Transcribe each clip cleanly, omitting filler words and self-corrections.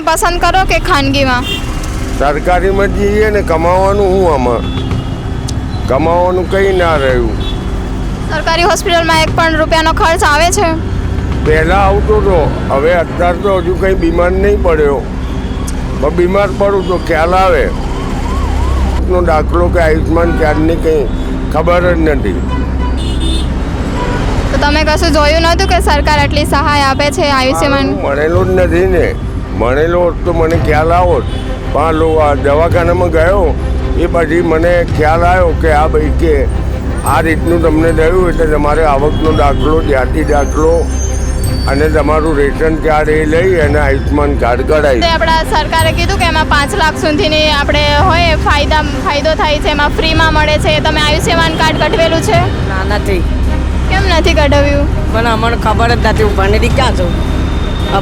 પસંદ કરો કે ખાનગીમાં? સરકારીમાં જઈએ ને કમાવાનું શું આમાં કમાવાનું કંઈ ના રહ્યું. સરકારી હોસ્પિટલમાં એક પણ રૂપિયાનો ખર્ચ આવે છે? પહેલાં આવતો હતો, હવે અત્યારે તો હજુ કંઈ બીમાર નહીં પડ્યો, પણ બીમાર પડું તો ખ્યાલ આવે. નો દાખલો કે આયુષ્માન કાર્ડની કંઈ ખબર જ નથી. તો તમે કશું જોયું નહોતું કે સરકાર આટલી સહાય આપે છે આયુષ્યમાન? મળેલો જ નથી ને, મળેલો હોત તો મને ખ્યાલ આવો. પણ દવાખાનામાં ગયો એ પછી મને ખ્યાલ આવ્યો કે આ ભાઈ કે આ રીતનું તમને થયું એટલે તમારે આવકનો દાખલો, જાતિ દાખલો અને તમારું રેશન કાર્ડ એ લઈ અને આયુષ્માન કાર્ડ કઢાવી. આપણા સરકારે કીધું કે એમાં 5 લાખ સુધીની આપણે હોય ફાયદો થાય છે, એમાં ફ્રીમાં મળે છે. તમે આયુષ્યમાન કાર્ડ કઢવેલું છે? ના, નથી. કેમ નથી કઢાવ્યું? પણ અમને ખબર જ નથી. હું ભણેલી ક્યાં છું?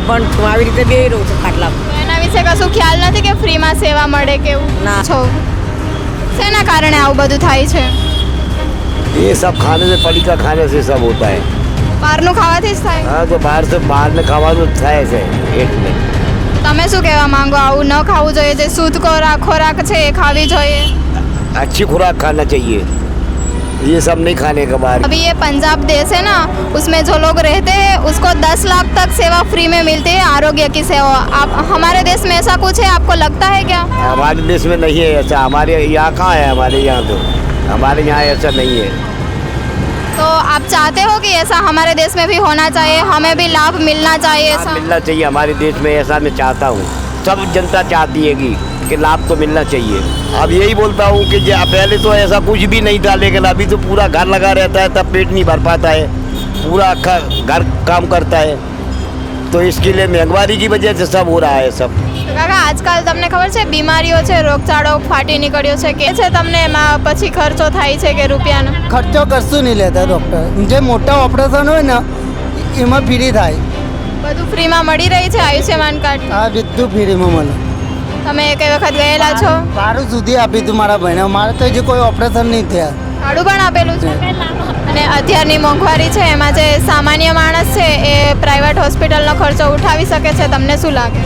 પણ હું આવી રીતે બે રહું છું ખાટલા. તો એના વિશે કશું ખ્યાલ નથી કે ફ્રીમાં સેવા મળે કેવું? ના. છો શેના કારણે આવું બધું થાય છે? ये सब खाने से पड़ी खाने से सब होता है. બહારનું ખાવાથી જ થાય? हाँ, तो बाहर ने खाવાનું જ થાય છે એટલે. તમે શું કહેવા માંગો? આવું ન ખાવું જોઈએ, જે શુદ્ધ ખોરાક છે એ ખાવી જોઈએ. अच्छी खुराक खाना चाहिए, ये सब नहीं खाने का बाहर. अभी ये पंजाब देश है ना, उसमें जो लोग रहते हैं उसको 10 लाख तक सेवा फ्री में मिलती है, आरोग्य की सेवा. आप हमारे देश में ऐसा कुछ है, आपको लगता है क्या? हमारे देश में नहीं है ऐसा. हमारे यहाँ कहाँ है? हमारे यहाँ तो हमारे यहाँ ऐसा नहीं है. तो आप चाहते हो कि ऐसा हमारे देश में भी होना चाहिए, हमें भी लाभ मिलना चाहिए लाभ ऐसा? मिलना चाहिए हमारे देश में, ऐसा मैं चाहता हूँ. सब जनता चाहती है कि लाभ तो मिलना चाहिए. अब यही बोलता हूँ कि पहले तो ऐसा कुछ भी नहीं था, लेकिन अभी तो पूरा घर लगा रहता है, तब पेट नहीं भर पाता है, पूरा अक्खा घर काम करता है. तो इसके लिए महंगाई की वजह से सब हो रहा है सब. કાકા આજકાલ તમને ખબર છે બીમારીઓ છે, રોગચાળો ફાટી નીકળ્યો છે કે છે તમને એમાં પછી ખર્ચો થાય છે કે રૂપિયાનો? ખર્ચો કશું નહીં લેતા ડૉક્ટર. જે મોટા ઓપરેશન હોય ને એમાં ફ્રી થાય. બધું ફ્રીમાં મળી રહી છે આયુષ્યમાન કાર્ડ? આ બધું ફ્રીમાં મળે. તમે કઈ વખત ગયેલા છો? સારું સુધી આપી હતું મારા ભાઈને. મારે તો હજી કોઈ ઓપરેશન નહીં થયા. ભાડું પણ આપેલું છે? અને અત્યારની મોંઘવારી છે એમાં જે સામાન્ય માણસ છે એ પ્રાઇવેટ હોસ્પિટલનો ખર્ચો ઉઠાવી શકે છે, તમને શું લાગે?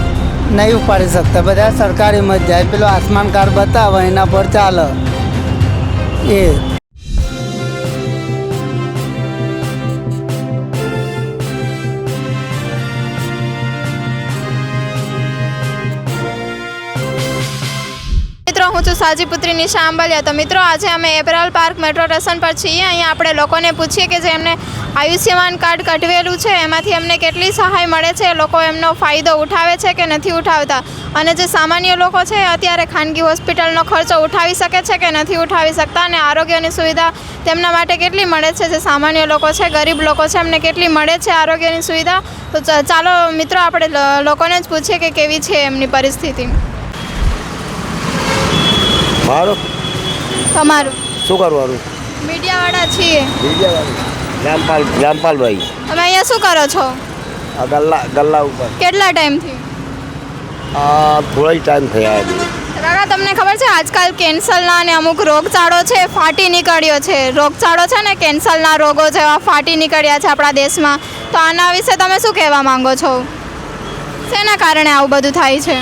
નહીં ઉપાડી શકતા. બધા સરકારીમાં જ જાય. પેલો આયુષ્માન કાર્ડ બતાવે એના પર ચાલે એ. મિત્રો હું છું સાજીપુત્રી નિશા આંબલિયા. તો મિત્રો આજે અમે એપરલ પાર્ક મેટ્રો સ્ટેશન પર છીએ. અહીંયા આપણે લોકોને પૂછીએ કે જે એમને આયુષ્યમાન કાર્ડ કઢવેલું છે એમાંથી એમને કેટલી સહાય મળે છે, લોકો એમનો ફાયદો ઉઠાવે છે કે નથી ઉઠાવતા, અને જે સામાન્ય લોકો છે અત્યારે ખાનગી હોસ્પિટલનો ખર્ચો ઉઠાવી શકે છે કે નથી ઉઠાવી શકતા, અને આરોગ્યની સુવિધા તેમના માટે કેટલી મળે છે, જે સામાન્ય લોકો છે, ગરીબ લોકો છે, એમને કેટલી મળે છે આરોગ્યની સુવિધા. તો ચાલો મિત્રો આપણે લોકોને જ પૂછીએ કે કેવી છે એમની પરિસ્થિતિ. મારું તમારું શું કરવાનું? મીડિયાવાળા છીએ. રામપાલભાઈ. તમે અહીંયા શું કરો છો? આ ગલ્લા ઉપર. કેટલા ટાઈમથી? થોડા ટાઈમ થયા છે. કાકા તમને ખબર છે આજકાલ કેન્સરના અને અમુક રોગચાળો છે ફાટી નીકળ્યો છે, રોગચાળો છે ને કેન્સરના રોગો જેવા ફાટી નીકળ્યા છે આપણા દેશમાં. તો આના વિશે તમે શું કહેવા માંગો છો? શેના કારણે આવું બધું થાય છે?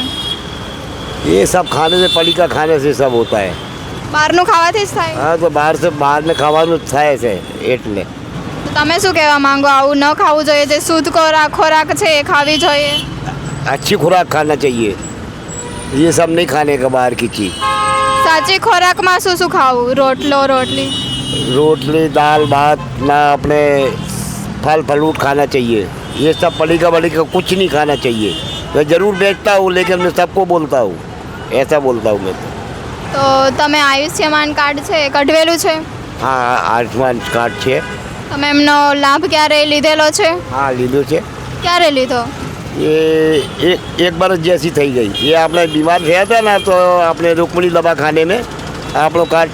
ये सब खाने से पड़ी खाने से सब होता है. બહારનું ખાવાથી જ થાય? हाँ, तो बाहर ने खाવાનું જ થાય છે એટલે. તો તમે શું કહેવા માંગો? આવું ન ખાવું જોઈએ, જે શુદ્ધ ખોરાક છે એ ખાવી જોઈએ. अच्छी खुराक खाना चाहिए, ये सब नहीं खाने का बाहर की चीज. સાચી ખોરાકમાં શું શું ખાવું? રોટલી रोटली दाल भात ना, अपने फल फ्रूट खाना चाहिए. ये सब पड़ी का कुछ नहीं खाना चाहिए. मैं ज़रूर बेचता हूँ, लेकिन मैं सबको बोलता हूँ, ऐसा बोलता हूँ मैं. તો તમે આયુષ્યમાન કાર્ડ છે એ કઢવેલું છે? हाँ, आयुष्मान कार्ड છે. તમે એમનો લાભ ક્યારે લીધેલો છે? हाँ, લીધો છે. ક્યારે લીધો? ये एक बरस जैसी થઈ ગઈ. ये આપણે बीमार થયા હતા ને, તો આપણે रुक्मिणी दवाखाने में આપણો કાર્ડ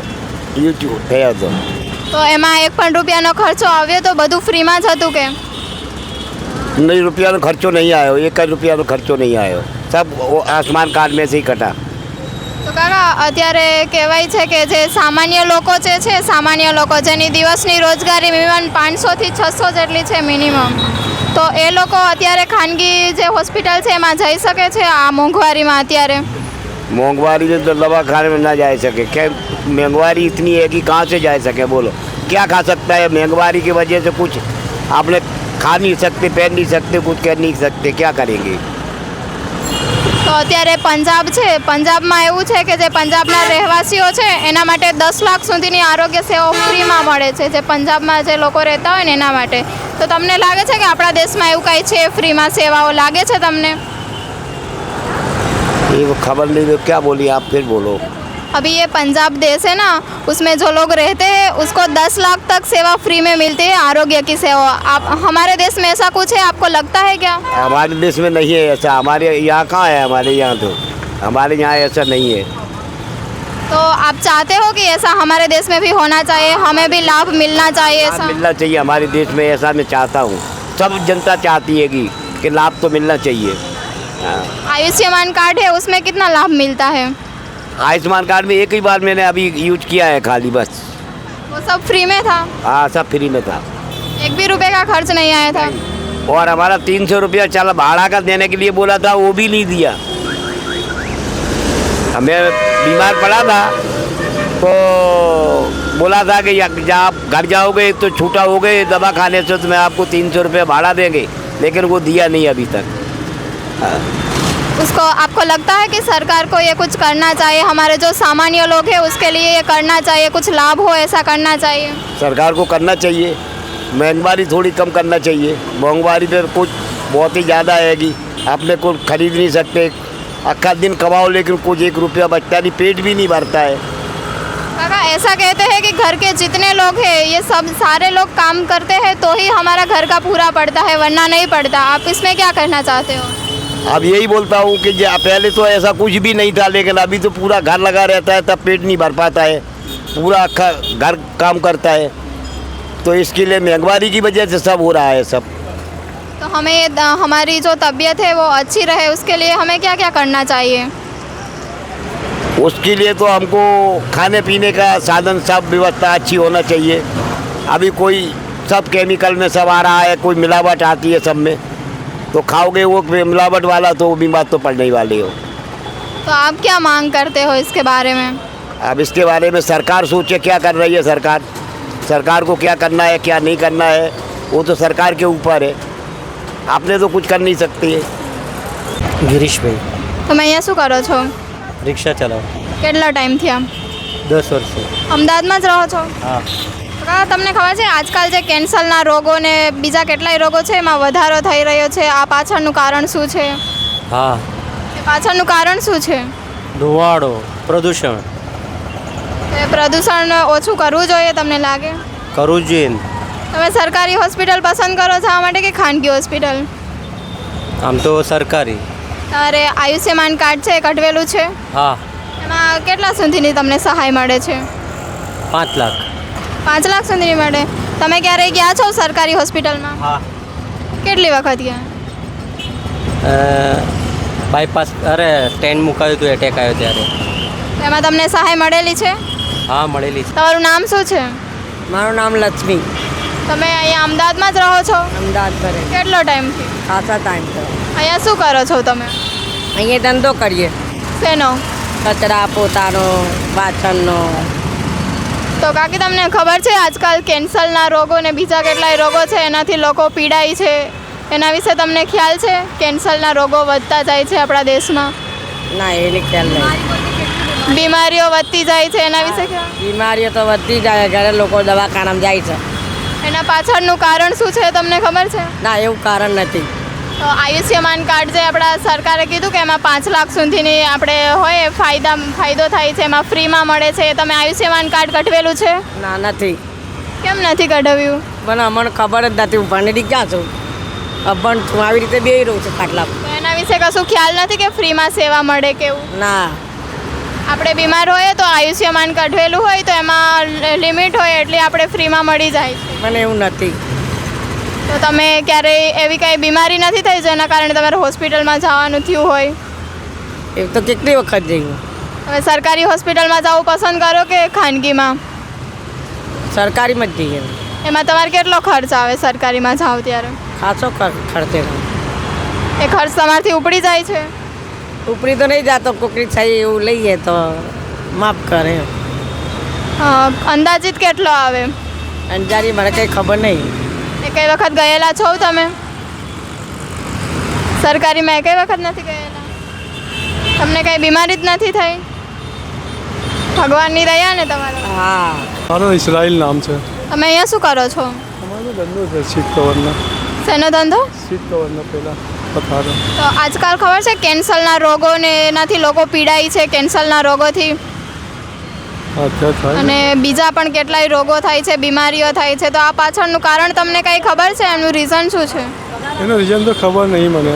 યુઝ થયો હતો. તો એમાં એક પણ રૂપિયાનો ખર્ચો આવ્યો તો બધું ફ્રીમાં જ હતું કે? नहीं, रुपया खर्चो नहीं आयो. 1 रुपया खर्चो नहीं आयो. सब आयुष्मान कार्ड में से ही कटा. તો કાકા અત્યારે કહેવાય છે કે જે સામાન્ય લોકો જે છે, સામાન્ય લોકો જેની દિવસની રોજગારી મિનિમમ 500 થી 600 જેટલી છે મિનિમમ, તો એ લોકો અત્યારે ખાનગી જે હોસ્પિટલ છે એમાં જઈ શકે છે આ મોંઘવારીમાં અત્યારે? मोंगवारी में तो दवा खाने में ना जा सके, क्या महंगाई इतनी है कि कहाँ से जा सके, बोलो क्या खा सकता है? महंगाई की वजह से कुछ आपने खा नहीं सकते, पहन नहीं सकते, कुछ कर नहीं सकते, क्या करेंगे? તો અત્યારે પંજાબ છે, પંજાબમાં એવું છે કે જે પંજાબના રહેવાસીઓ છે એના માટે 10 લાખ સુધીની આરોગ્ય સેવાઓ ફ્રીમાં મળે છે, જે પંજાબમાં જે લોકો રહેતા હોય ને એના માટે. તો તમને લાગે છે કે આપણા દેશમાં એવું કાંઈ છે ફ્રીમાં સેવાઓ? લાગે છે તમને? ये वो खबर नहीं, तो क्या बोली आप, फिर बोलो. अभी ये पंजाब देश है ना, उसमें जो लोग रहते हैं उसको 10 लाख तक सेवा फ्री में मिलती है, आरोग्य की सेवा. आप हमारे देश में ऐसा कुछ है, आपको लगता है क्या? हमारे देश में नहीं है ऐसा. हमारे यहाँ कहाँ है? हमारे यहाँ तो हमारे यहाँ ऐसा नहीं है. तो आप चाहते हो कि ऐसा हमारे देश में भी होना चाहिए, हमें भी लाभ मिलना चाहिए लाभ ऐसा? मिलना चाहिए हमारे देश में, ऐसा मैं चाहता हूँ. सब जनता चाहती है कि लाभ तो मिलना चाहिए. हाँ. आयुष्मान कार्ड है उसमें कितना लाभ मिलता है? आयुष्मान कार्ड में एक ही बार मैंने अभी यूज किया है खाली, बस. वो सब फ्री में था, हाँ, सब फ्री में था. एक भी रुपए का खर्च नहीं आया था. और हमारा 300 रुपया चला भाड़ा का देने के लिए बोला था, वो भी नहीं दिया. हमें बीमार पड़ा था तो बोला था कि जब आप घर जाओगे तो छूटा हो गए दवा खाने से, तो मैं आपको 300 रुपये भाड़ा देंगे, लेकिन वो दिया नहीं अभी तक. उसको आपको लगता है कि सरकार को ये कुछ करना चाहिए, हमारे जो सामान्य लोग हैं उसके लिए ये करना चाहिए, कुछ लाभ हो ऐसा करना चाहिए? सरकार को करना चाहिए. महंगाई थोड़ी कम करना चाहिए. महंगाई पे कुछ बहुत ही ज़्यादा आएगी, अपने को खरीद नहीं सकते. अक्का दिन कमाओ लेकिन कुछ 1 रुपया बचता नहीं, पेट भी नहीं भरता है. काका ऐसा कहते हैं कि घर के जितने लोग हैं ये सब सारे लोग काम करते हैं तो ही हमारा घर का पूरा पड़ता है, वरना नहीं पड़ता. आप इसमें क्या कहना चाहते हो? अब यही बोलता हूँ कि पहले तो ऐसा कुछ भी नहीं था, लेकिन अभी तो पूरा घर लगा रहता है, तब पेट नहीं भर पाता है, पूरा अक्का घर काम करता है. तो इसके लिए महंगाई की वजह से सब हो रहा है सब. तो हमें हमारी जो तबीयत है वो अच्छी रहे उसके लिए हमें क्या क्या करना चाहिए? उसके लिए तो हमको खाने पीने का साधन सब व्यवस्था अच्छी होना चाहिए. अभी कोई सब केमिकल में सब आ रहा है, कोई मिलावट आती है सब में, तो खाओगे वो मिलावट वाला तो बीमार तो पड़ने ही वाले हो. तो आप क्या मांग करते हो इसके बारे में? अब इसके बारे में सरकार सोचे क्या कर रही है. सरकार को क्या करना है क्या नहीं करना है वो तो सरकार के ऊपर है, आपने तो कुछ कर नहीं सकते. ગિરીશભાઈ, તમે અહીંયા શું કરો છો? રિક્ષા ચલાવો. કેટલા ટાઈમથી આમ 10 વર્ષથી. અમદાવાદમાં જ રહો છો? હા. કાકા તમને ખબર છે આજકાલ જે કેન્સરના રોગો ને બીજા કેટલાય રોગો છે એમાં વધારો થઈ રહ્યો છે, આ પાછળનું કારણ શું છે? હા, એ પાછળનું કારણ શું છે? ધુવાડો, પ્રદૂષણ એ પ્રદૂષણ ઓછું કરવું જોઈએ તમને લાગે? કરવું જ જોઈએ ને. તમે સરકારી હોસ્પિટલ પસંદ કરો જવા માટે કે ખાનગી હોસ્પિટલ? આમ તો સરકારી. તમારે આયુષ્યમાન કાર્ડ છે એ કઢવેલું છે? હા, એમાં કેટલા સુધીની તમને સહાય મળે છે? 5 લાખ. 5 લાખ સુધીની મળે. તમે ક્યારેય ગયા છો સરકારી હોસ્પિટલમાં? હા. કેટલી વખત ગયા? બાયપાસ, અરે સ્ટેન્ડ મુકાયું હતું, એટેક આવ્યો ત્યારે. એમાં તમને સહાય મળેલી છે? હા, મળેલી છે. તમારું નામ શું છે? મારું નામ લક્ષ્મી, તમે અહીંયા અમદાવાદમાં જ રહો છો? અમદાવાદ ભરે કેટલો ટાઈમથી? ખાસા ટાઈમ થયો. અહીંયા શું કરો છો તમે? અહીંયા ધંધો કરીએ, શેનો? કચરા પોતાનો, વાસણનો. તો કાકી તમને ખબર છે આજકાલ કેન્સરના રોગો ને બીજા કેટલાય રોગો છે એનાથી લોકો પીડાય છે, એના વિશે તમને ખ્યાલ છે? કેન્સરના રોગો વધતા જાય છે આપણા દેશમાં, ના એની ખ્યાલ નહીં. બીમારીઓ વધતી જાય છે એના વિશે ખ્યાલ? બીમારીઓ તો વધતી જાય, ઘરે લોકો દવાખાનામાં જાય છે. એના પાછળનું કારણ શું છે તમને ખબર છે? ના એવું કારણ નથી. તો આયુષ્યમાન કાર્ડ જે આપણા સરકારે કીધું કે એમાં 5 લાખ સુધીની આપણે હોય ફાયદો થાય છે, એમાં ફ્રીમાં મળે છે. તમે આયુષ્યમાન કાર્ડ કઢવેલું છે? ના નથી. કેમ નથી કઢાવ્યું? પણ અમને ખબર જ નથી, હું ભણેલી ક્યાં છું, અભણ છું, આવી રીતે બેહી રહું છું ખાટલા પર. તો એના વિશે કશું ખ્યાલ નથી કે ફ્રીમાં સેવા મળે કેવું? ના. આપણે બીમાર હોઈએ તો આયુષ્યમાન કઢવેલું હોય તો એમાં લિમિટ હોય એટલે આપણે ફ્રીમાં મળી જાય છે. મને એવું નથી. તો તમે ક્યારેય એવી કાંઈ બીમારી નથી થઈ જેના કારણે તમારે હોસ્પિટલમાં જવાનું થયું હોય? એવું તો કેટલી વખત જઈએ. તમે સરકારી હોસ્પિટલમાં જવું પસંદ કરો કે ખાનગીમાં? સરકારીમાં જ જઈએ. એમાં તમારે કેટલો ખર્ચ આવે સરકારીમાં જાઓ ત્યારે? ખાસો ખર્ચે એ ખર્ચ તમારથી ઉપડી જાય છે? ઉપરી તો નહીં જાતો, કોકરી થાય એવું લઈએ તો માફ કરે. અંદાજિત કેટલો આવે? અંજારી મને કંઈ ખબર નહીં. એ કઈ વખત ગયેલા છો તમે સરકારીમાં? કઈ વખત નથી ગયેલા? તમને કઈ બીમારી જ નથી થઈ? ભગવાનની દયા ને તમારે. હા, મારો ઇસરાઇલ નામ છે. તમે અહીંયા શું કરો છો? અમારો ધંધો છે સીટ કવરનો. શેનો ધંધો? સીટ કવરનો પહેલાં પથારો. તો આજકાલ ખબર છે કેન્સરના રોગો ને એનાથી લોકો પીડાય છે, કેન્સરના રોગોથી. અત્યારે થાય અને બીજા પણ કેટલાય રોગો થાય છે, બીમારીઓ થાય છે. તો આ પાછળનું કારણ તમને કંઈ ખબર છે? એનું રીઝન શું છે? એનું રીઝન તો ખબર નહીં મને.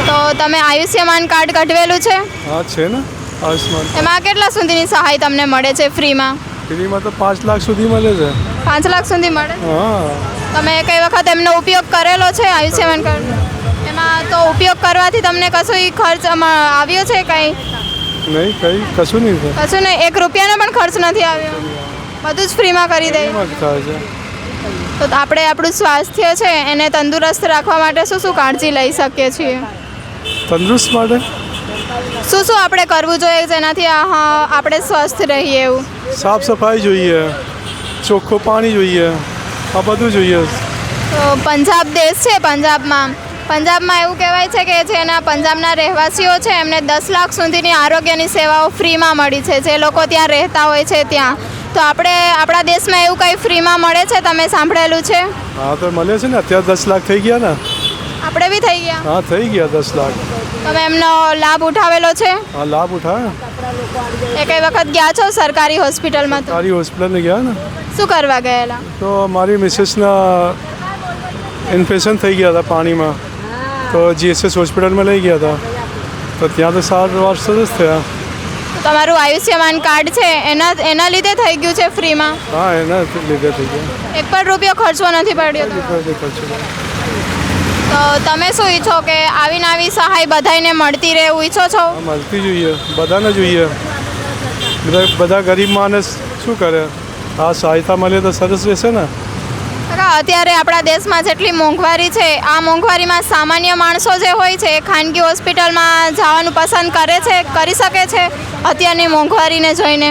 તો તમે આયુષ્યમાન કાર્ડ કઢવેલું છે? હા છે ને આયુષ્માન. એમાં કેટલા સુધીની સહાય તમને મળે છે ફ્રીમાં? ફ્રીમાં તો 5 લાખ સુધી મળે છે. 5 લાખ સુધી મળે? હા. તમે કઈ વખત એમનો ઉપયોગ કરેલો છે આયુષ્યમાન કાર્ડ? એમાં તો ઉપયોગ કરવાથી તમને કશું ખર્ચ આવ્યો છે? કંઈ નહીં, કંઈ કશું નહીં થાય. કશું નહીં? 1 રૂપિયાનો પણ ખર્ચ નથી આવ્યો? બધું જ ફ્રીમાં કરી દે? એમાં જ થાય છે. તો આપણે આપણું સ્વાસ્થ્ય છે એને તંદુરસ્ત રાખવા માટે શું શું કાળજી લઈ શકીએ છીએ? તંદુરસ્ત માટે શું શું આપણે કરવું જોઈએ જેનાથી આપણે સ્વસ્થ રહીએ? એવું સાફ સફાઈ જોઈએ, ચોખ્ખું પાણી જોઈએ, આ બધું જોઈએ. તો પંજાબ દેશ છે, પંજાબમાં એવું કહેવાય છે કે જેના પંજાબના રહેવાસીઓ છે એમને 10 લાખ સુધીની આરોગ્યની સેવાઓ ફ્રીમાં મળી છે, જે લોકો ત્યાં રહેતા હોય છે ત્યાં. તો આપણા દેશમાં એવું કંઈ ફ્રીમાં મળે છે? તમે સાંભળેલું છે? હા તો મળે છે ને, અત્યારે 10 લાખ થઈ ગયા ને. આપણે બી થઈ ગયા? હા થઈ ગયા 10 લાખ. તમે એમનો લાભ ઉઠાવેલો છે? હા લાભ ઉઠાવે. એ કઈ વખત ગયા છો સરકારી હોસ્પિટલમાં? તો સારી હોસ્પિટલને ગયા ને. શું કરવા ગયેલા? તો મારી મિસિસના ઇન્ફેક્શન થઈ ગયા હતા પાણીમાં, તો જીએસએસ હોસ્પિટલમાં લઈ ગયા હતા. તો ત્યાં તો સારવાર સરસ થયા. તો તમારું આયુષ્યમાન કાર્ડ છે એના લીધે થઈ ગયું છે ફ્રીમાં? હા એના લીધે થઈ ગયા. 1 પણ રૂપિયો ખર્ચવો નથી પડ્યો તમારે? તો તમે શું ઈચ્છો કે આવી સહાય બધાને મળતી રહે એવું ઈચ્છો છો? મળતી જોઈએ, બધાને જોઈએ. બધા ગરીબ માણસ શું કરે? આ સહાયતા મળે તો સરસ રહેશે ને. અત્યારે આપણા દેશમાં જેટલી મોંઘવારી છે, આ મોંઘવારીમાં સામાન્ય માણસો જે હોય છે એ ખાનગી હોસ્પિટલમાં જવાનું પસંદ કરી શકે છે અત્યારની મોંઘવારીને જોઈને?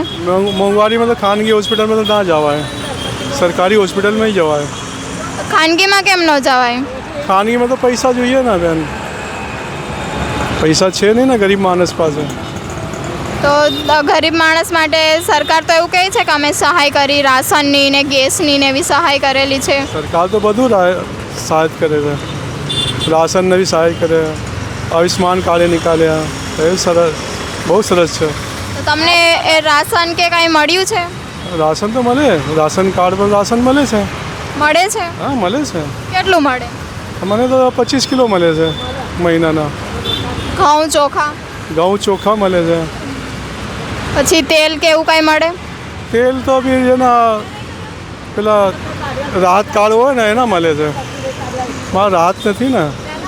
મોંઘવારીમાં તો ખાનગી હોસ્પિટલમાં તો ના જવાય, સરકારી હોસ્પિટલમાં જવાય. ખાનગીમાં કેમ ન જવાય? ખાનગીમાં તો પૈસા જોઈએ ને બેન, પૈસા છે નહીં ને ગરીબ માણસ પાસે. તો ગરીબ માણસ માટે સરકાર તો એવું કહે છે કે અમે સહાય કરી, રાશનની ને ગેસની ને એવી સહાય કરેલી છે. સરકાર તો બધું સહાય કરે છે, રાશનને બી સહાય કરે, આયુષ્માન કાર્ડ નીકાળ્યા, એ સરસ, બહુ સરસ છે. તો તમને એ રાશન કે કાંઈ મળ્યું છે? રાશન તો મળે, રાશન કાર્ડ પર રાશન મળે છે. મળે છે? હા મળે છે. કેટલું મળે? મને તો 25 કિલો મળે છે મહિનાના. ઘઉં ચોખા? ઘઉં ચોખા મળે છે. પછી તેલ કે એવું કાંઈ મળે? તેલ તો બી એના પેલા રાહત કાર્ડ હોય ને એના મળે છે. મારા રાહત નથી ને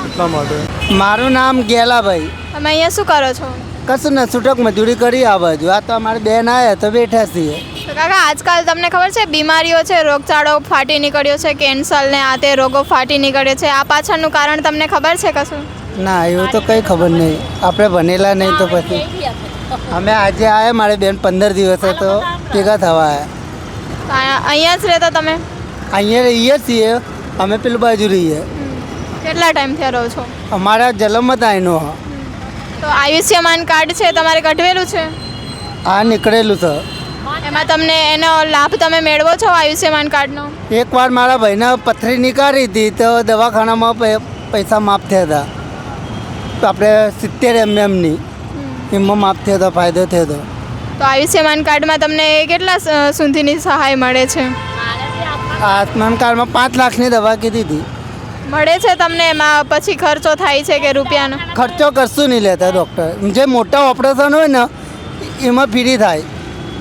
એટલા માટે. મારું નામ ગેલાભાઈ. તમે અહીંયા શું કરો છો? કશું ને છૂટક મજૂરી કરી આ બાજુ. આ તો અમારી બેન આવ્યા તો બેઠા છીએ. તો કાકા આજકાલ તમને ખબર છે બીમારીઓ છે, રોગચાળો ફાટી નીકળ્યો છે, કેન્સર ને આ તે રોગો ફાટી નીકળ્યો છે, આ પાછળનું કારણ તમને ખબર છે કશું? ના એવું તો કંઈ ખબર નહીં, આપણે ભણેલા નહીં તો પછી. અમે આજે આવ્યા, મારી બેન 15 દિવસે તો ભેગા થવા આવ્યા. અહીંયા જ રહેતા તમે? અહીંયા રહીએ છીએ અમે, પેલું બાજુ રહીએ. કેટલા ટાઈમથી રહો છો? અમારા જન્મ જ અહીંનો. તો આયુષ્યમાન કાર્ડ છે તમારે કઢવેલું છે? આ નીકળેલું છે. એમાં તમને એનો લાભ તમે મેળવો છો આયુષ્યમાન કાર્ડનો? એકવાર મારા ભાઈને પથરી નીકાળી હતી તો દવાખાનામાં પૈસા માફ થયા હતા. તો આપણે 70 mmની એમાં માફ થયો હતો, ફાયદો થયો હતો. તો આયુષ્યમાન કાર્ડમાં તમને કેટલા સુધીની સહાય મળે છે? આયુષ્માન કાર્ડમાં 5 લાખની દવા કીધી હતી. મળે છે તમને? એમાં પછી ખર્ચો થાય છે કે રૂપિયાનો? ખર્ચો કશું નહીં લેતા ડૉક્ટર. જે મોટા ઓપરેશન હોય ને એમાં ફ્રી થાય.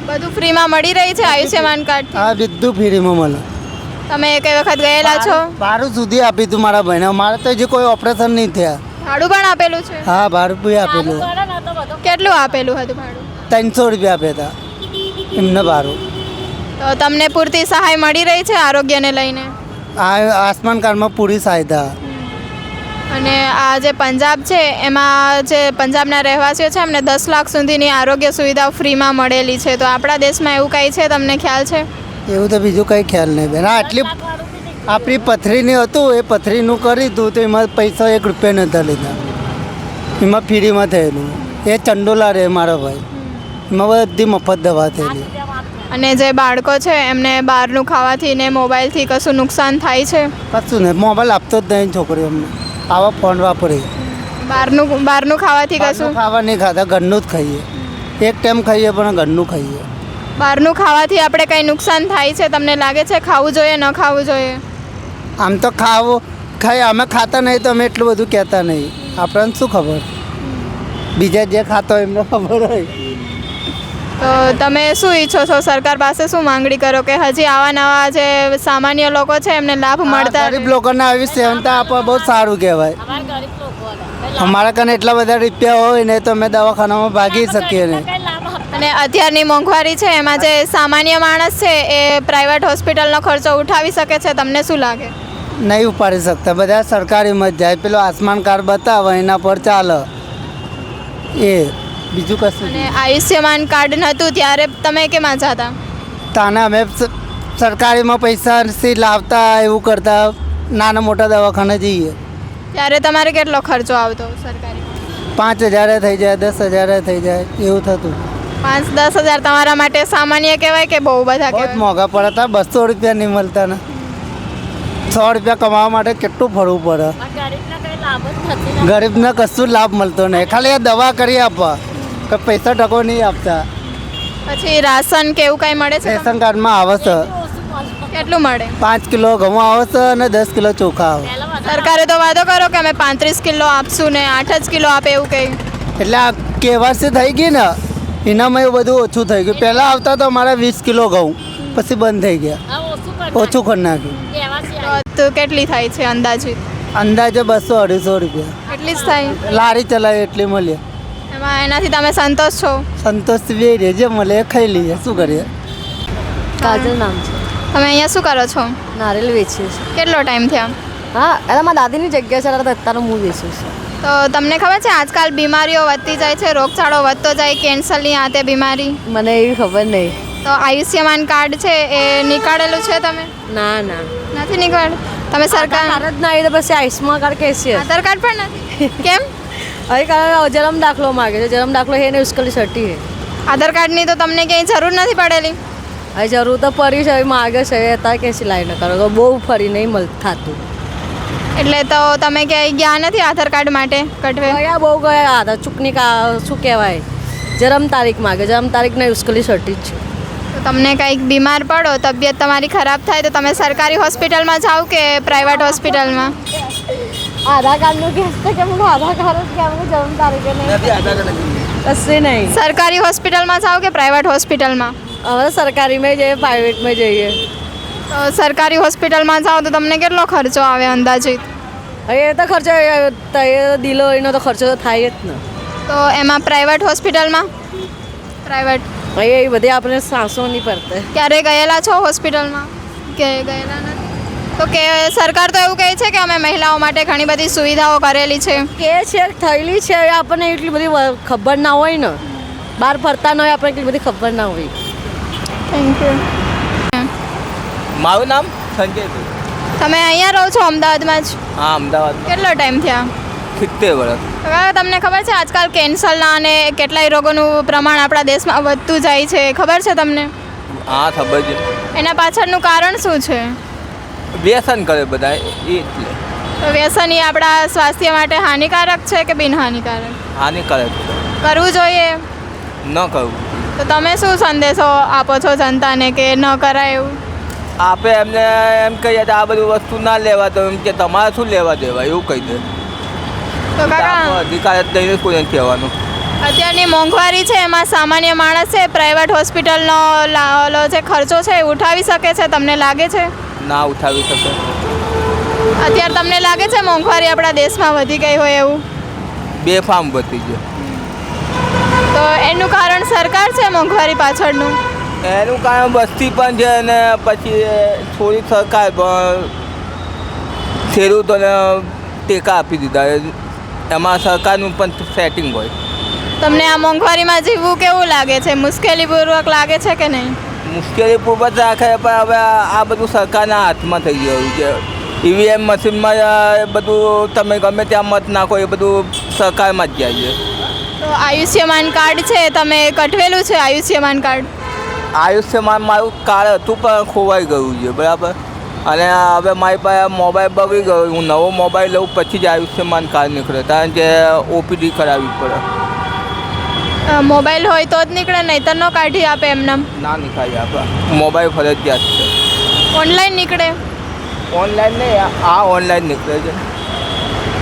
બધું ફ્રીમાં મળી રહી છે આયુષ્યમાન કાર્ડ? હા બધું ફ્રીમાં મળે. તમે કઈ વખત ગયેલા છો? ભાડું સુધી આપી હતું મારા ભાઈને. મારે તો હજી કોઈ ઓપરેશન નહીં થયા. ભાડું પણ આપેલું છે? હા ભાડું બી આપેલું. કેટલું આપેલું હતું ભાડું? 300 રૂપિયા આપ્યા હતા એમને ભાડું. તો તમને પૂરતી સહાય મળી રહી છે આરોગ્યને લઈને? આ આયુષ્માન કાર્ડમાં પૂરી સહાયતા. અને આ જે પંજાબ છે એમાં જે પંજાબના રહેવાસીઓ છે એમને 10 લાખ સુધીની આરોગ્ય સુવિધાઓ ફ્રીમાં મળેલી છે. તો આપણા દેશમાં એવું કંઈ છે, તમને ખ્યાલ છે? એવું તો બીજું કંઈ ખ્યાલ નહીં બેન. આટલી આપણી પથરીની હતું એ પથરીનું કરી હતું તો એમાં પૈસા 1 રૂપિયા નહોતા લીધા. એમાં ફ્રીમાં થયેલું. એ ચંડોલા રહે મારો ભાઈ, એમાં બધી મફત દવા થયેલી. અને જે બાળકો છે એમને બહારનું ખાવાથી ને મોબાઈલથી કશું નુકસાન થાય છે? કશું નહીં, મોબાઈલ આપતો જ નહીં છોકરીઓ અમને. આવા ફોન વાપરે. બહારનું ખાવાથી કશું? ખાવા નહીં ખાતા, ઘરનું જ ખાઈએ. એક ટાઈમ ખાઈએ પણ ઘરનું ખાઈએ. બહારનું ખાવાથી આપણે કંઈ નુકસાન થાય છે? તમને લાગે છે ખાવું જોઈએ ન ખાવું જોઈએ? આમ તો ખાઈએ, અમે ખાતા નહીં તો અમે એટલું બધું કહેતા નહીં. આપણને શું ખબર, બીજા જે ખાતા હોય એમને ખબર હોય. તો તમે શું ઈચ્છો છો? સરકાર પાસે શું માંગણી કરો કે હજી આવા નવા જે સામાન્ય લોકો છે એમને લાભ મળતા ગરીબ લોકોને આવી સેવનતા આપવા બહુ સારું કહેવાય. અમારા કને એટલા બધા રૂપિયા હોય ને તો અમે દવાખાનામાં ભાગી શકીએ ને. અને અત્યારની મોંઘવારી છે એમાં જે સામાન્ય માણસ છે એ પ્રાઇવેટ હોસ્પિટલનો ખર્ચો ઉઠાવી શકે છે? તમને શું લાગે? નહીં ઉપાડી શકતા, બધા સરકારીમાં જ જાય. પેલો આયુષ્માન કાર્ડ બતાવે એના પર ચાલે, એ બીજું કશું. અને આયુષ્યમાન કાર્ડ નહોતું ત્યારે તમે કેમાં જતા? તાને અમે સરકારીમાં પૈસાથી લાવતા, એવું કરતા, નાના મોટા દવાખાને જઈએ. ત્યારે તમારે કેટલો ખર્ચો આવતો સરકારી? 5,000 થઈ જાય, 10,000 થઈ જાય, એવું થતું. 5-10 હજાર તમારા માટે સામાન્ય કહેવાય કે બહુ બધા બહુ જ કહેવાય? મોંઘા પડતા. 200 રૂપિયા નહીં મળતા ને. 100 રૂપિયા કમાવા માટે કેટલું ફરવું પડે. ગરીબને કશું લાભ મળતો નહીં, ખાલી આ દવા કરી આપવા, કે પૈસા ટકો નહીં આપતા. પછી રાશન કે એવું કાંઈ મળે છે? રેશન કાર્ડમાં આવે છે કેટલું મળે? 5 કિલો ઘઉં આવે છે અને 10 કિલો ચોખા આવે. સરકારે તો વાદો કર્યો કે અમે 35 કિલો આપશું ને 8 જ કિલો આપે એવું કંઈ. એટલે આ કેવાસી થઈ ગઈ ને એનામાં એવું બધું ઓછું થઈ ગયું. પહેલાં આવતા તો અમારા 20 કિલો ઘઉં, પછી બંધ થઈ ગયા, ઓછું કરી નાખ્યું. તો કેટલી થાય છે અંદાજિત? અંદાજે 200-250 રૂપિયા. એટલી જ થાય? લારી ચલાવે એટલી મળે. એમાં એનાથી તમે સંતોષ છો? સંતોષ બે રે, જે મળે એ ખાઈ લઈએ, શું કરીએ. કાજલ નામ છે. તમે અહીંયા શું કરો છો? નારિયેલ વેચીએ છીએ. કેટલો ટાઈમ થયા? હા, એટલે મારા દાદીની જગ્યા છે એટલે અત્યારે હું વેચું છું. તો તમને ખબર છે આજકાલ બીમારીઓ વધતી જાય છે, રોગચાળો વધતો જાય, કેન્સરની આ તે બીમારી? મને એવી ખબર નહીં. તો આયુષ્યમાન કાર્ડ છે એ નીકાળેલું છે તમે? ના ના, નથી નીકાળ? તમે સરકાર કાર્ડ જ ના આવી તો પછી આયુષ્માન કાર્ડ કહેશે. આધાર કાર્ડ પણ નથી? કેમ? હવે કારણ જન્મ દાખલો માગે છે, જન્મ દાખલો હે ને ઉસ્કલી સટી હે. આધાર કાર્ડની તો તમને ક્યાંય જરૂર નથી પડેલી? હવે જરૂર તો પડી છે, હવે માગે છે, અત્યારે ક્યાંથી લાઈને કરો તો બહુ ફરી નહીં થતું. એટલે તો તમે ક્યાંય ગયા નથી આધાર કાર્ડ માટે કટવે? ગયા બહુ ગયા હતા. ચૂંટણી શું કહેવાય, જન્મ તારીખ માગે, જન્મ તારીખ નહીં ઉસ્કલી સટી જ છે. તો તમને કંઈક બીમાર પડો, તબિયત તમારી ખરાબ થાય તો તમે સરકારી હોસ્પિટલમાં જાઓ કે પ્રાઇવેટ હોસ્પિટલમાં? આધાર કાર્ડનું કહેશે કે મને આધાર કાર્ડ જ કેમ જન્મ તારીખે નહીં કશું નહીં. સરકારી હોસ્પિટલમાં જાઓ કે પ્રાઇવેટ હોસ્પિટલમાં? હવે સરકારીમાં જઈએ, પ્રાઇવેટમાં જઈએ. તો સરકારી હોસ્પિટલમાં જાઓ તો તમને કેટલો ખર્ચો આવે અંદાજિત? હવે એ તો ખર્ચો ડિલિવરીનો તો ખર્ચો તો થાય જ ને. તો એમાં પ્રાઇવેટ હોસ્પિટલમાં? પ્રાઇવેટ હવે એ બધી આપણે સાંસો નહીં પડતે. ક્યારે ગયેલા છો હોસ્પિટલમાં કે ગયેલા નથી? તો કે સરકાર તો એવું કહે છે કે અમે મહિલાઓ માટે ઘણી બધી સુવિધાઓ કરેલી છે. કે છે થયેલી છે, હવે આપણને એટલી બધી ખબર ના હોય ને, બહાર ફરતા ન હોય આપણને એટલી બધી ખબર ના હોય. Thank you. મારું નામ સંજય. તમે અહીંયા રહો છો અમદાવાદમાં જ? હા, અમદાવાદ. કેટલો ટાઈમ થયા? 70 વર્ષ. કાકા તમને ખબર છે આજકાલ કેન્સરના અને કેટલાય રોગોનું પ્રમાણ આપણા દેશમાં વધતું જાય છે, ખબર છે તમને? હા, ખબર છે. એના પાછળનું કારણ શું છે? વ્યસન કરે બધા એટલે. તો વ્યસન એ આપણા સ્વાસ્થ્ય માટે હાનિકારક છે કે બિનહાનિકારક? હાનિકારક કરવું જોઈએ? ન કરવું. તો તમે શું સંદેશો આપો છો જનતાને કે ન કરાય એવું? આપણે એમને એમ કહીએ તો આ બધું વસ્તુ ના લેવા, તો એમ કે તમારે શું લેવા દેવા એવું કહી દે. તો કાકા અધિકાર જ લઈને કોઈને કહેવાનું. અત્યારની મોંઘવારી છે એમાં સામાન્ય માણસ છે પ્રાઇવેટ હોસ્પિટલનો ઓલો જે ખર્ચો છે એ ઉઠાવી શકે છે? તમને લાગે છે? ના ઉઠાવી શકે. અત્યારે તમને લાગે છે મોંઘવારી આપણા દેશમાં વધી ગઈ હોય એવું? બેફામ વધી છે. તો એનું કારણ સરકાર છે મોંઘવારી પાછળનું? એનું કારણ વસ્તી પણ છે અને પછી થોડી સરકાર પણ ખેડૂતોને ટેકા આપી દીધા. એમાં સરકારનું પણ સેટિંગ હોય. તમને આ મોંઘવારીમાં જીવવું કેવું લાગે છે? મુશ્કેલીપૂર્વક લાગે છે કે નહીં? મુશ્કેલીપૂર્વક રાખે પણ હવે આ બધું સરકારના હાથમાં થઈ ગયું છે. ઈવીએમ મશીનમાં એ બધું તમે ગમે ત્યાં મત નાખો એ બધું સરકારમાં જ જાય છે. તો આયુષ્યમાન કાર્ડ છે, તમે કઢવેલું છે આયુષ્યમાન કાર્ડ? આયુષ્યમાન મારું કાર્ડ હતું પણ ખોવાઈ ગયું છે, બરાબર. અને હવે મારી પાસે મોબાઈલ બગડી ગયો. હું નવો મોબાઈલ લઉં પછી જ આયુષ્યમાન કાર્ડ નીકળે, કારણ કે ઓપીડી કરાવવી પડે. મોબાઈલ હોય તો જ નીકળે, નહીંતર ન કાઢી આપે એમને? ના નીકળી આપે. મોબાઈલ ફરજિયાત છે. ઓનલાઈન નીકળે? ઓનલાઈન નહીં, આ ઓનલાઈન નીકળે છે.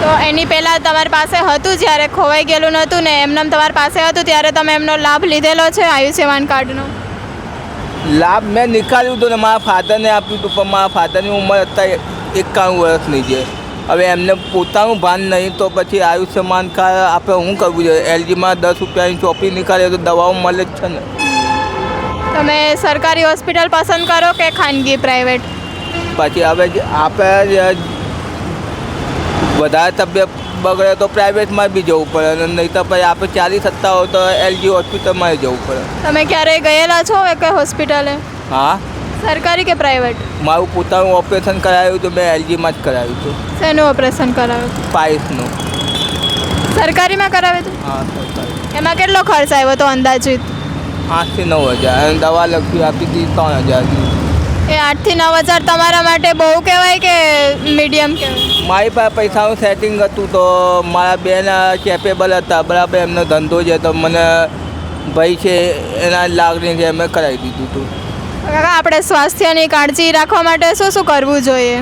તો એની પહેલાં તમારી પાસે હતું, જ્યારે ખોવાઈ ગયેલું નહોતું ને એમને તમારી પાસે હતું ત્યારે તમે એમનો લાભ લીધેલો છે આયુષ્યમાન કાર્ડનો? લાભ મેં નીકાળ્યું હતું ને મારા ફાધરને આપ્યું હતું, પણ મારા ફાધરની ઉંમર અત્યારે 91 વર્ષની છે. હવે એમને પોતાનું ભાન નહીં તો પછી આયુષ્યમાન કાર્ડ આપણે શું કરવું જોઈએ? એલજીમાં 10 રૂપિયાની ચોપડી નીકાળે તો દવાઓ મળે જ છે ને. તમે સરકારી હોસ્પિટલ પસંદ કરો કે ખાનગી પ્રાઇવેટ? પછી હવે આપણે વધારે તબિયત બગડે તો પ્રાઇવેટમાં બી જવું પડે, અને નહીં તો પછી આપણે 40-70 હોય તો એલજી હોસ્પિટલમાં જવું પડે. તમે ક્યારેય ગયેલા છો કે હોસ્પિટલે? હા. સરકારી કે પ્રાઇવેટ? મારું પોતાનું ઓપરેશન કરાવ્યું તો મેં એલજીમાં જ કરાવ્યું હતું. શેનું ઓપરેશન કરાવ્યું? પાઇલ્સનું. સરકારીમાં કરાવ્યું હતું? હા, સરકારી. એમાં કેટલો ખર્ચ આવ્યો હતો અંદાજિત? 8 થી 9 હજાર, અને દવા લખી આપી હતી 3000. એ 8 થી 9 હજાર તમારા માટે બહુ કહેવાય કે મીડિયમ કહેવાય? મારી પાસે પૈસાનું સેટિંગ હતું તો મારા બેન કેપેબલ હતા, બરાબર. એમનો ધંધો છે તો મને ભાઈ છે એના લાગણી છે, મેં કરાવી દીધું હતું. કાકા, આપણે સ્વાસ્થ્યની કાળજી રાખવા માટે શું શું કરવું જોઈએ?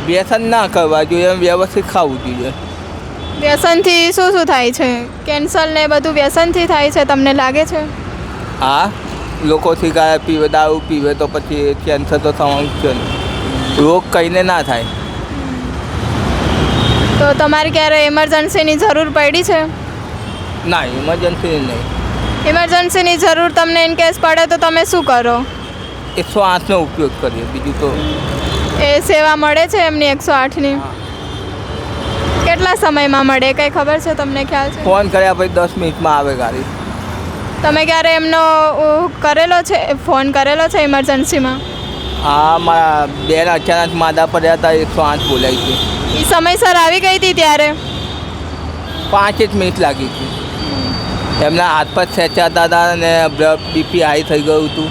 વ્યસન ના કરવા જોઈએ, વ્યવસ્થિત ખાવું જોઈએ. વ્યસનથી શું શું થાય છે? કેન્સર ને બધું વ્યસનથી થાય છે, તમને લાગે છે? હા, લોકો સિગારેટ પીવે, દારૂ પીવે તો પછી કેન્સર તો થવાનું જ છે ને. રોગ કહીને ના થાય. તો તમારે ક્યારે ઇમરજન્સીની જરૂર પડી છે? ના, ઇમરજન્સી નહીં. ઇમરજન્સીની જરૂર તમને ઇન કેસ પડે તો તમે શું કરો? 108નો ઉપયોગ કરીએ, બીજું તો. એ સેવા મળે છે એમની 108ની? કેટલા સમયમાં મળે, કંઈ ખબર છે તમને? ખ્યાલ છે? ફોન કર્યા પછી 10 મિનિટમાં આવે ગાડી. તમે ક્યારે એમનો કરેલો છે, ફોન કરેલો છે ઇમરજન્સીમાં? હા, મારા બેન અચાનક માદા પડ્યા હતા, 108 બોલાવી હતી. એ સમયસર આવી ગઈ હતી ત્યારે? 5 જ મિનિટ લાગી હતી. એમના હાથ પર ખેંચાતા હતા અને બીપી હાઈ થઈ ગયું હતું,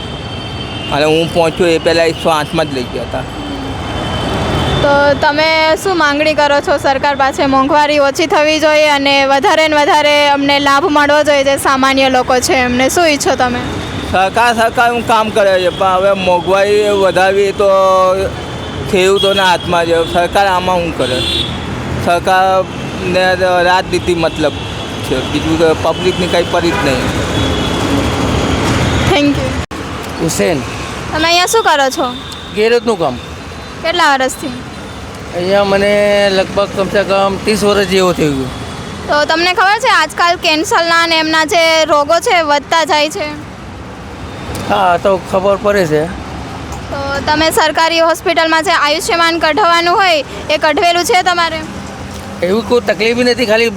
અને હું પહોંચ્યો એ પહેલાં 108માં જ લઈ ગયા હતા. તો તમે શું માંગણી કરો છો સરકાર પાસે? મોંઘવારી ઓછી થવી જોઈએ અને વધારે ને વધારે અમને લાભ મળવો જોઈએ, જે સામાન્ય લોકો છે એમને. શું ઈચ્છો તમે? સરકારનું કામ કરે છે, પણ હવે મોંઘવારી વધારવી તો ખેડૂતોના હાથમાં છે. સરકાર આમાં શું કરે? સરકારને રાજનીતિ મતલબ છે, બીજું તો પબ્લિકની કંઈ પડી જ નહીં. Thank you. હુસેન. તમે અહીંયા શું કરો છો? ગેરેજનું કામ. કેટલા વર્ષથી? અહીંયા મને લગભગ કમસે કમ 30 વર્ષ જેવું થઈ ગયું. તો તમને ખબર છે આજકાલ કેન્સરના અને એમના જે રોગો છે વધતા જાય છે? હા, તો ખબર પડે છે. તો તમે સરકારી હોસ્પિટલમાં જે આયુષ્યમાન કઢાવવાનું હોય એ કઢવેલું છે તમારે? એવી કોઈ તકલીફ નથી, ખાલી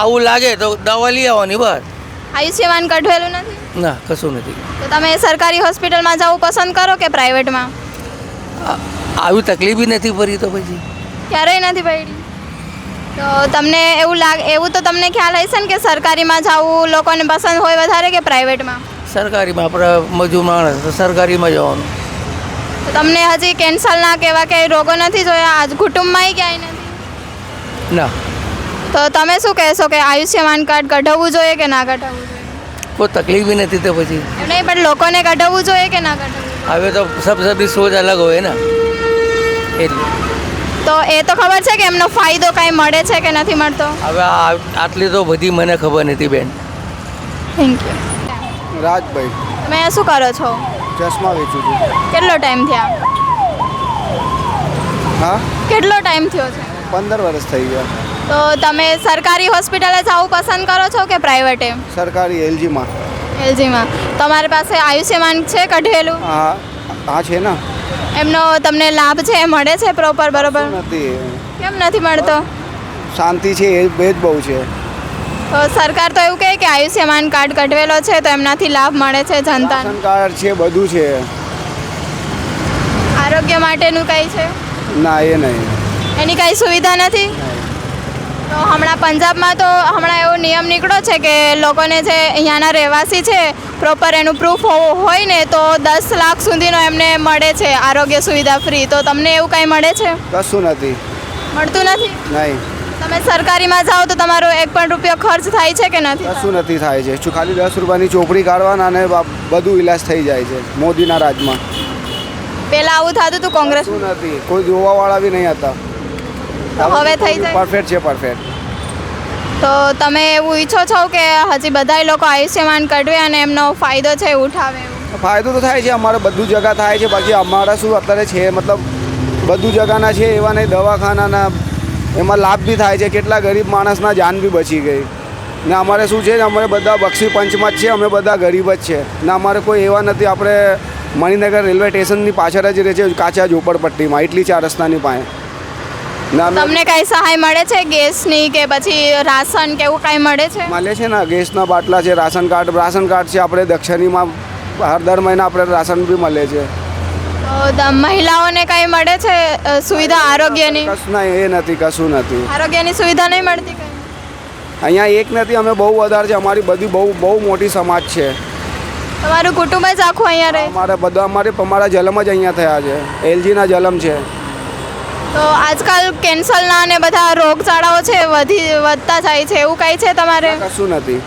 આવું લાગે તો દવા લઈ આવવાની બસ. આયુષ્યમાન કઢવેલું નથી? ના, કશું નથી. તો તમે સરકારી હોસ્પિટલમાં જવું પસંદ કરો કે પ્રાઇવેટમાં? આવી તકલીફ નથી પડી તો પછી ક્યારેય નથી પડી? તો તમને એવું તો તમને ખ્યાલ હશે ને કે સરકારીમાં જવું લોકોને પસંદ હોય વધારે કે પ્રાઇવેટમાં? સરકારીમાં, આપણે મજૂર માણસ તો સરકારીમાં જવાનું. તો તમને હજી કેન્સરના કે એવા કંઈ રોગો નથી જોયા આજ કુટુંબમાંય ક્યાંય નથી? ના. તો તમે શું કહેશો કે આયુષ્યમાન કાર્ડ કઢાવવું જોઈએ કે ના કઢાવવું જોઈએ? કોઈ તકલીફ નથી તો પછી એમ નહીં, પણ લોકોને કઢાવવું જોઈએ કે ના કઢાવવું? હવે તો સબની સોચ અલગ હોય ને, એટલે. તો એ તો ખબર છે કે એમનો ફાયદો કાંઈ મળે છે કે નથી મળતો? હવે આટલી તો બધી મને ખબર નથી બેન. Thank you. રાજભાઈ. તમે અહીંયા શું કરો છો? ચશ્મા વેચું છું. કેટલો ટાઈમ થયા? હા, કેટલો ટાઈમ થયો છે? 15 વર્ષ થઈ ગયા. તો તમે સરકારી હોસ્પિટલે જવું પસંદ કરો છો કે પ્રાઇવેટે? સરકારી એલજીમાં. એલજીમાં. તમારી પાસે આયુષ્યમાન છે કઢેલું? હા, હા છે ને. એમનો તમને લાભ છે એ મળે છે પ્રોપર બરોબર? નથી, કેમ નથી મળતો? શાંતિ છે એ જ બહુ છે. તો સરકાર તો એવું કહે કે આયુષ્યમાન કાર્ડ કઢવેલો છે તો એમનાથી લાભ મળે છે જનતાને. રાશન કાર્ડ છે, બધું છે. આરોગ્ય માટેનું કંઈ છે? ના, એ નહીં. એની કાંઈ સુવિધા નથી? તો હમણાં પંજાબમાં તો હમણાં એવો નિયમ નીકળ્યો છે કે લોકોને જે અહીંયાના રહેવાસી છે પ્રોપર એનું પ્રૂફ હોય ને તો 10 લાખ સુધીનો એમને મળે છે આરોગ્ય સુવિધા ફ્રી. તો તમને એવું કાંઈ મળે છે? કશું નથી. મળતું નથી? નહીં, તમે સરકારીમાં જાઓ તો તમારો 1 પણ રૂપિયો ખર્ચ થાય છે કે નથી? કશું નથી થાય છે. શું ખાલી 10 રૂપિયાની ચોપડી કાઢવાના અને બધું ઇલાજ થઈ જાય છે મોદીના રાજમાં. પહેલાં આવું થતું હતું કોંગ્રેસ? કશું નથી, કોઈ જોવાવાળા બી નહીં હતા. હવે થઈ જાય? પરફેક્ટ છે, પરફેક્ટ. તો તમે એવું ઈચ્છો છો કે હજી બધાય લોકો આયુષ્યમાન કઢવે અને એમનો ફાયદો છે એ ઉઠાવે એવું? ફાયદો તો થાય છે, અમારે બધું જગા થાય છે. બાકી અમારા શું અત્યારે છે મતલબ બધું જગાના છે એવા નહીં, દવાખાનાના એમાં લાભ બી થાય છે. કેટલા ગરીબ માણસના જાન બી બચી ગઈ. ને અમારે શું છે, અમે બધા બક્ષી પંચમાં જ છે, અમે બધા ગરીબ જ છે. ને અમારે કોઈ એવા નથી. આપણે મણિનગર રેલવે સ્ટેશનની પાછળ જ રહે છે, કાચા ઝોપડપટ્ટીમાં, એટલી 4 રસ્તાની પાસે. તમને કાંઈ સહાય મળે છે ગેસની કે પછી રાશન કે એવું કાંઈ મળે છે? મળે છે ને, ગેસના બાટલા છે, રાશન કાર્ડ છે. આપણે દક્ષિણીમાં દર મહિને આપણે રાશન બી મળે છે. તો મહિલાઓને કાંઈ મળે છે સુવિધા આરોગ્યની? કશું નહીં, એ નથી, કશું નથી. આરોગ્યની સુવિધા નહીં મળતી કંઈ? અહીંયા એક નથી, અમે બહુ વધારે છે. અમારી બધી બહુ મોટી સમાજ છે. તમારું કુટુંબ જ આખું અહીંયા રહે? અમારા જન્મ જ અહીંયા થયા છે. એલજીના જન્મ છે. તો આજકાલ કેન્સરના અને બધા રોગચાળાઓ છે વધતા જાય છે, એવું કાંઈ છે તમારે? કશું નથી,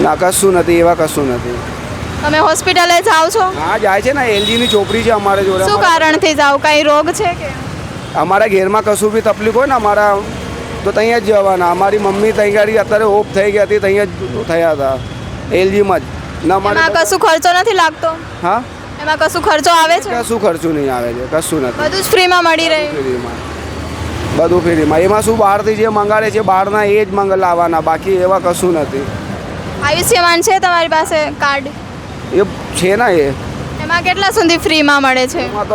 ના કશું નથી, એવા કશું નથી. તમે હોસ્પિટલે જાઓ છો? હા, જાય છે ને. એલજીની ચોપડી છે અમારે જોડે. શું કારણથી જાઓ? કાંઈ રોગ છે કે? અમારા ઘેરમાં કશું બી તકલીફ હોય ને અમારા તો ત્યાં જ જવાના. અમારી મમ્મી ત્યાં ગાડી અત્યારે ઓફ થઈ ગઈ હતી, ત્યાં જ થયા હતા એલજીમાં જ. ના, એમાં કશું ખર્ચો નથી લાગતો? હા, એમાં કશું ખર્ચો આવે છે? કશું ખર્ચું નહીં આવે છે, કશું નથી. બધું જ ફ્રીમાં મળી રહે? ફ્રીમાં, બધું ફ્રીમાં. એમાં શું બહારથી જે મંગાડે છે બહારના એ જ લાવવાના, બાકી એવા કશું નથી. આયુષ્યમાન છે તમારી પાસે કાર્ડ? એ છે ને, એમાં કેટલા સુધી ફ્રીમાં મળે છે? એમાં તો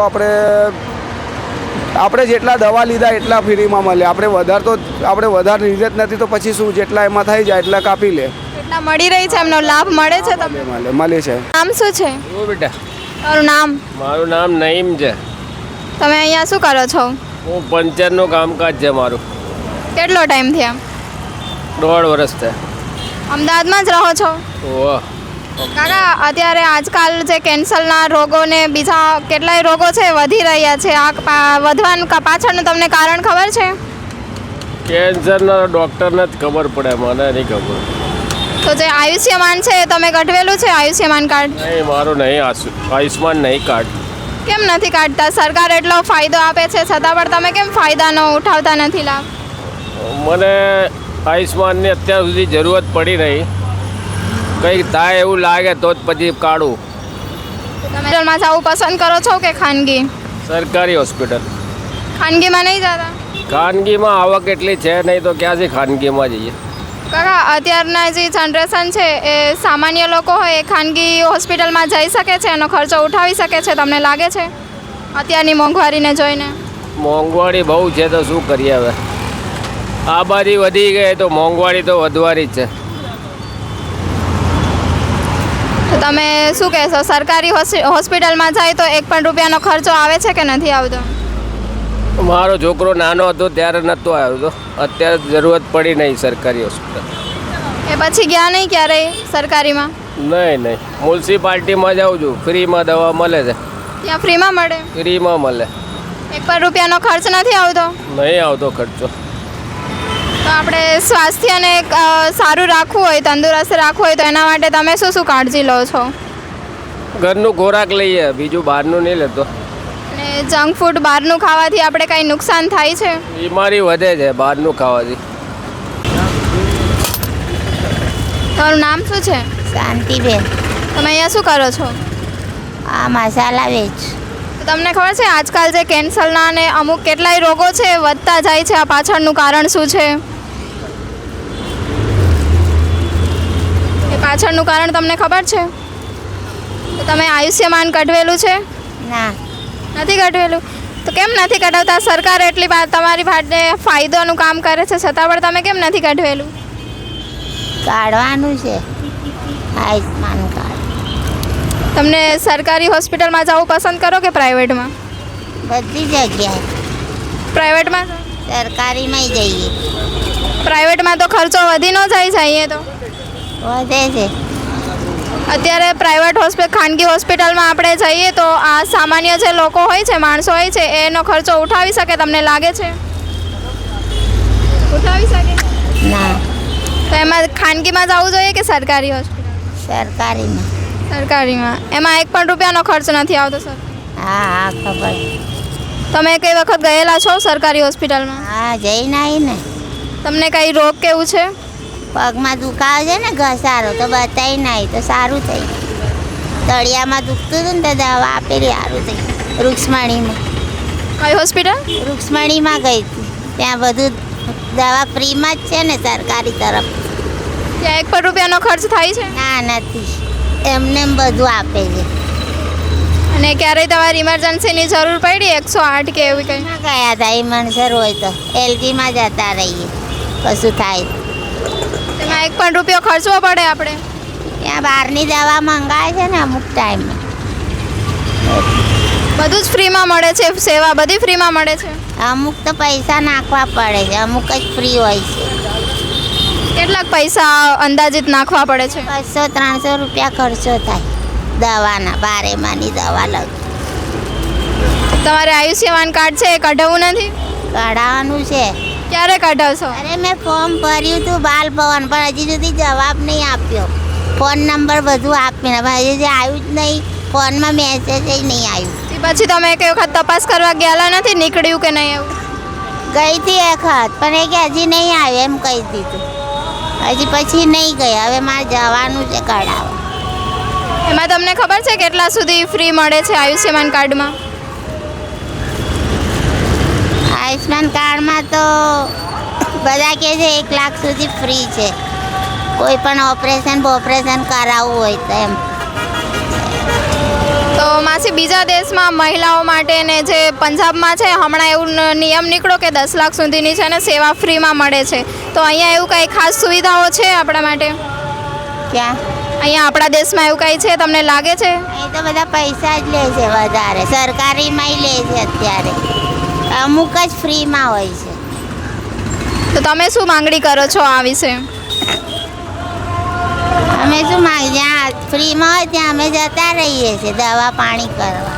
આપણે જેટલા દવા લીધા એટલા ફ્રીમાં મળે. આપણે વધારે લીધે જ નથી તો પછી શું, જેટલા એમાં થઈ જાય એટલા કાપી લે. એટલા મળી રહી છે, એમનો લાભ મળે છે તમને? મળે છે. નામ શું છે બેટા, તારું નામ? મારું નામ નઈમ છે. તમે અહીંયા શું કરો છો? હું પંચરનું કામકાજ છે મારું. કેટલો ટાઈમ થયા? 1.5 વર્ષ થયા. અમદાવાદમાં જ રહો છો? ઓહ, કાકા, અત્યારે આજકાલ જે કેન્સરના રોગો ને બીજા કેટલાય રોગો છે વધી રહ્યા છે. આ વધવાનું પાછળનું તમને કારણ ખબર છે? કેન્સરના ડૉક્ટરને જ ખબર પડે, મને નહીં ખબર. તો જે આયુષ્યમાન છે તમે કઢવેલું છે આયુષ્યમાન કાર્ડ? નહીં, મારું નહીં. આયુષ્માન નહીં કાર્ડ. કેમ નથી કાઢતા? સરકાર એટલો ફાયદો આપે છે છતાં પણ તમે કેમ ફાયદાનો ઉઠાવતા નથી લાભ? મને આયુષ્માનની અત્યાર સુધી જરૂરત પડી રહી. કંઈક થાય એવું લાગે તો જ પછી કાઢું. તમે હોસ્પિટલમાં જવું પસંદ કરો છો કે ખાનગી? સરકારી હોસ્પિટલ. ખાનગીમાં નહીં જતા? ખાનગીમાં આવક એટલી છે નહીં તો ક્યાંથી ખાનગીમાં જઈએ. કાકા, અત્યારના જે જનરેશન છે એ સામાન્ય લોકો હોય એ ખાનગી હોસ્પિટલમાં જઈ શકે છે, એનો ખર્ચો ઉઠાવી શકે છે, તમને લાગે છે અત્યારની મોંઘવારીને જોઈને? મોંઘવારી બહુ છે તો શું કરીએ હવે. આબાદી વધી ગઈ તો મોંઘવારી તો વધવાની જ છે. તો તમે શું કહેશો, સરકારી હોસ્પિટલમાં જાય તો 1 પણ રૂપિયાનો ખર્ચો આવે છે કે નથી આવતો? મારો છોકરો નાનો હતો ત્યારે નહોતો આવ્યો તો, અત્યારે જરૂરત પડી નહીં સરકારી હોસ્પિટલ. એ પછી ગયા નહીં ક્યારેય સરકારીમાં? નહીં, મ્યુનિસિપાલિટીમાં જાઉં છું, ફ્રીમાં દવા મળે છે. ત્યાં ફ્રીમાં મળે? ફ્રીમાં મળે. 1 પણ રૂપિયાનો ખર્ચ નથી આવતો? નહીં આવતો ખર્ચો. તો આપણે સ્વાસ્થ્યને સારું રાખવું હોય, તંદુરસ્ત રાખવું હોય તો એના માટે તમે શું શું કાળજી લો છો? ઘરનું ખોરાક લઈએ, બીજું બહારનું નહીં લેતો. અને જંક ફૂડ બહારનું ખાવાથી આપણે કાંઈ નુકસાન થાય છે? બીમારી વધે છે બહારનું ખાવાથી. તમારું નામ શું છે? શાંતિબેન. તમે અહીંયા શું કરો છો? આ મસાલા વેચ. તમને ખબર છે આજકાલ જે કેન્સરના અને અમુક કેટલાય રોગો છે વધતા જાય છે, આ પાછળનું કારણ શું છે? એ પાછળનું કારણ તમને ખબર છે? તો તમે આયુષ્યમાન કઢવેલું છે? ના. નથી કઢવેલું? તો કેમ નથી કઢાવતા? સરકાર એટલી તમારી માટે ફાયદોનું કામ કરે છે છતાં પણ તમે કેમ નથી કઢવેલું? કાઢવાનું છે આયુષ્માન કાર્ડ. તમને સરકારી હોસ્પિટલમાં જવું પસંદ કરો કે પ્રાઇવેટમાં? બધી જગ્યાએ. પ્રાઇવેટમાં? સરકારીમાં જઈએ. પ્રાઇવેટમાં તો ખર્ચો વધી ન જાય છે અહીંયા તો? વધે છે. અત્યારે પ્રાઇવેટ ખાનગી હોસ્પિટલમાં આપણે જઈએ તો આ સામાન્ય જે લોકો હોય છે, માણસો હોય છે, એનો ખર્ચો ઉઠાવી શકે? તમને લાગે છે ઉઠાવી શકે? ના. તો એમાં ખાનગીમાં જવું જોઈએ કે સરકારી હોસ્પિટલ? સરકારીમાં. સરકારીમાં. એમાં એક પણ રૂપિયાનો ખર્ચ નથી આવતો સર? હા હા ખબર. તમે કઈ વખત ગયેલા છો સરકારી હોસ્પિટલમાં? હા જઈને આવી ને. તમને કઈ રોગ કેવું છે? પગમાં દુખાવો છે ને, ઘસારો, તો બતાવીને આવી તો સારું થઈ. તળિયામાં દુખતું હતું ને તો દવા આપેલી, સારું થઈ. રૂક્ષ્મણીમાં. કઈ હોસ્પિટલ? રૂક્ષ્મણીમાં ગઈ હતી. ત્યાં બધું દવા ફ્રીમાં જ છે ને સરકારી તરફ. ત્યાં એક પણ રૂપિયાનો ખર્ચ થાય છે? ના નથી, એમને એમ બધું આપે છે. અને ક્યારેય તમારી ઇમરજન્સીની જરૂર પડી 108 કે એવું કંઈ? ના ગયા હતા ઇમરજન્સી હોય તો એલજીમાં જતા રહીએ, કશું થાય. એમાં એક પણ રૂપિયો ખર્ચવો પડે આપણે? ત્યાં બહારની દવા મંગાવે છે ને અમુક ટાઈમમાં. બધું જ ફ્રીમાં મળે છે? સેવા બધી ફ્રીમાં મળે છે? અમુક તો પૈસા નાખવા પડે છે, અમુક જ ફ્રી હોય છે. કેટલાક પૈસા અંદાજિત નાખવા પડે છે? 200-300 રૂપિયા ખર્ચો થાય દવાના, બારેમાની દવા લગ. તમારે આયુષ્યમાન કાર્ડ છે એ કઢાવવું નથી? કઢાવવાનું છે. ક્યારે કઢાવશો? અરે મેં ફોર્મ ભર્યું હતું બાલ ભવન, પણ હજી સુધી જવાબ નહીં આપ્યો. ફોન નંબર બધું આપીને હજી સુધી આવ્યું જ નહીં. ફોનમાં મેસેજ નહીં આવ્યું. પછી તમે એક વખત તપાસ કરવા ગયેલા નથી? નીકળ્યું કે નહીં એવું? ગઈ હતી એક વખત, પણ એ કે હજી નહીં આવ્યું એમ કહી દીધું. હજી પછી નહીં ગઈ. હવે મારે જવાનું છે કઢાવવા. એમાં તમને ખબર છે કેટલા સુધી ફ્રી મળે છે આયુષ્યમાન કાર્ડમાં? આયુષ્માન કાર્ડમાં તો બધા કહે છે 1 લાખ સુધી ફ્રી છે. કોઈ પણ ઓપરેશન કરાવવું હોય તો એમ. તો માસી, બીજા દેશમાં મહિલાઓ માટે ને જે પંજાબમાં છે હમણાં એવું નિયમ નીકળ્યો કે 10 લાખ સુધીની છે ને સેવા ફ્રીમાં મળે છે. તો અહીંયા એવું કંઈ ખાસ સુવિધાઓ છે આપણા માટે? ક્યાં? અહીંયા આપણા દેશમાં એવું કંઈ છે તમને લાગે છે? અહીં તો બધા પૈસા જ લે છે વધારે. સરકારીમાંય લે છે અત્યારે, અમુક જ ફ્રીમાં હોય છે. તો તમે શું માંગણી કરો છો આ વિશે? અમે શું માંગીએ, જ્યાં ફ્રીમાં હોય ત્યાં અમે જતા રહીએ છીએ દવા પાણી કરવા.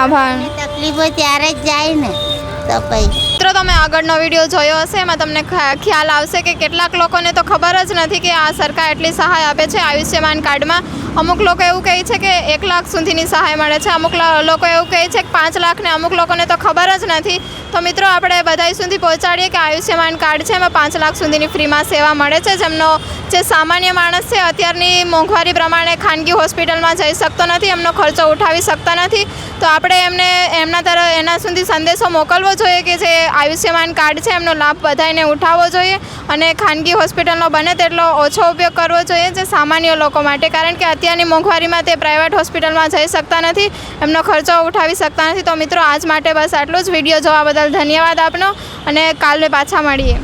આભાર. તકલીફ હોય ત્યારે જ જાય ને તો પછી. મિત્રો, તમે આગળનો વિડીયો જોયો હશે, એમાં તમને ખ્યાલ આવશે કે કેટલાક લોકોને તો ખબર જ નથી કે આ સરકાર એટલી સહાય આપે છે આયુષ્યમાન કાર્ડમાં. અમુક લોકો એવું કહે છે કે 1 લાખ સુધીની સહાય મળે છે, અમુક લોકો એવું કહે છે કે 5 લાખ, ને અમુક લોકોને તો ખબર જ નથી. તો મિત્રો, આપણે બધા સુધી પહોંચાડીએ કે આયુષ્યમાન કાર્ડ છે એમાં 5 લાખ સુધીની ફ્રીમાં સેવા મળે છે. જેમનો જે સામાન્ય માણસ છે અત્યારની મોંઘવારી પ્રમાણે ખાનગી હોસ્પિટલમાં જઈ શકતો નથી, એમનો ખર્ચો ઉઠાવી શકતા નથી. તો આપણે એના સુધી સંદેશો મોકલવો જોઈએ કે જે આયુષ્યમાન કાર્ડ છે એમનો લાભ બધાને ઉઠાવવો જોઈએ અને ખાનગી હોસ્પિટલનો બને તેટલો ઓછો ઉપયોગ કરવો જોઈએ જે સામાન્ય લોકો માટે. કારણ કે અત્યારની મોંઘવારીમાં તે પ્રાઇવેટ હોસ્પિટલમાં જઈ શકતા નથી, એમનો ખર્ચો ઉઠાવી શકતા નથી. તો મિત્રો, આજ માટે બસ આટલું જ. વિડીયો જોવા બદલ ધન્યવાદ આપનો અને કાલે પાછા મળીએ.